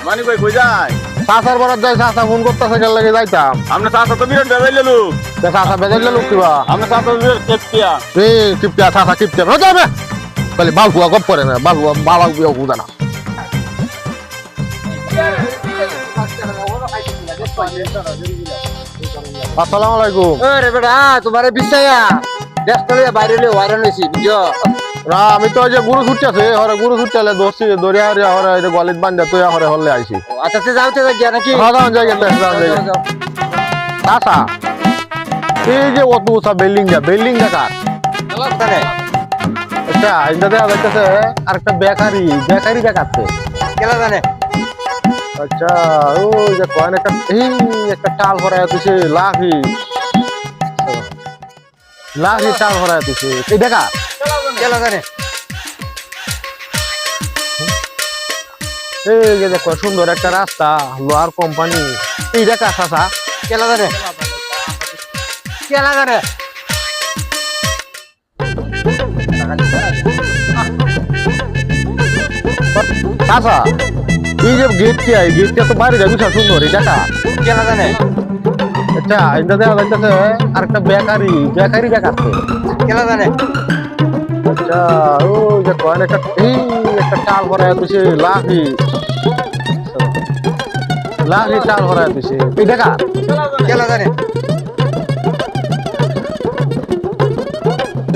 মানি ভাই কই যায়? চাচার বরাদ যাই, চাচা ফোন করতেছে গেল লাগে যাইতাম। আমরা চাচা তো বিরাট বেজাইলে লোক। চাচা বেজাইলে লোক কিবা আমরা চাচা বিরাট কেপিয়া। কিপটা চাচা কিপটা হয়ে যাবে বলে বাল হুয়া গপ করে না, বাল হুয়া বালা হুয়া হুদা না। আসসালামু আলাইকুম। রে বেটা তোমারে বিছায়া ব্যস্ত লইয়া বাইরে লইয়া হয়রান হইছি বুঝছো। না আমি তো ওই যে গুরু ছুটতেছে হরে গুরু ছুটতেলে ধরছি দরিয়া হরিয়া হরে এই গলিত বান্ধা তুই হরে হলে আইছি। আচ্ছা তুই যাওতে গিয়া নাকি? হ্যাঁ যাও জায়গাতে যাও জায়গা। চাচা এই যে অত উঁচা বিল্ডিং দেখা জানে আচ্ছা এটা দেখা যাচ্ছে আরেকটা বেকারি দেখাচ্ছে। কেলা জানে আচ্ছা ওই যে কয়েন একটা টাল ভরায় তুই লাখি টাল ভরায় তুই এই দেখা কেলা জানে এই যে দেখো সুন্দর একটা রাস্তা লোহার কোম্পানি এই দেখা চাচা কেলা জানে চাচা এই যে গেটটা তো বাইরে যাবি সুন্দর এই দেখা কেলা জানে আচ্ছা এটা দেখা যাচ্ছে আরেকটা বেকারি দেখাচ্ছে। কেলা জানে আচ্ছা ওই যে কয়েন একটা টাল ভরায় তুই লাখি টাল ভরায় তুই এই দেখা কেলা জানে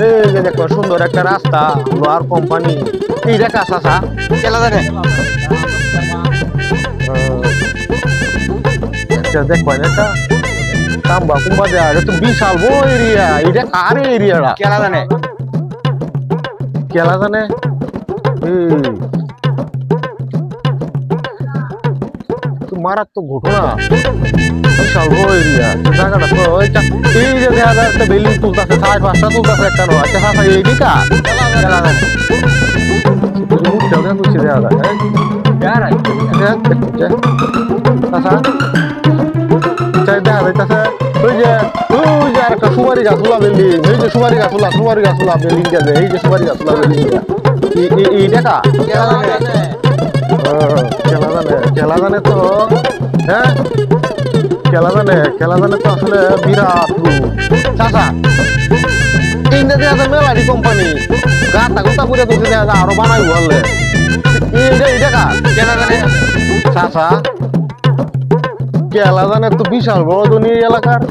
এই যে দেখো সুন্দর একটা রাস্তা লোহার কোম্পানি এই দেখা চাচা কেলা জানে আচ্ছা দেখো এটা তাম্বা কুম্বা দেয়া এটা তো বিশাল বড় এরিয়া এটা কার এরিয়াটা কেলা জানে কেলা জানে মারাত্মক ঘটনা বিশাল বড় এরিয়া জায়গাটা তো এই যে দেখা যায় একটা বিল্ডিং তুলতেছে 5-5টা তুলতেছে একটা নয়। আচ্ছা চাচা এই দিকা কেলা জানে মুখটা বুঝছে দেখা যায় চাচা দেখা যাইতেছে ওই যে একটা সুপারি গাছুলা বিল্ডিং এই যে সুপারি গাছুলা বিল্ডিং আছে এই যে সুপারি গাছুলা বিল্ডিং এই দেখা খেলা জানে তো হ্যাঁ খেলা জানে তো আসলে বিরাট চাচা ইন্ডিয়াতে আছে মেলারি কোম্পানি গাতা গোতা করে তুলছে দেখা যায় আরো বানাই বললে এই দেখা কেলা জানে চাচা কেলা জানে তো বিশাল বড় ধনী এলাকার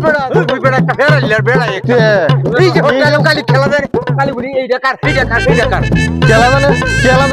বেড়া একটা বেড়া এই যে হোটেল কালি খেলা জানে কালি বলি এই দেখার কেলা জানে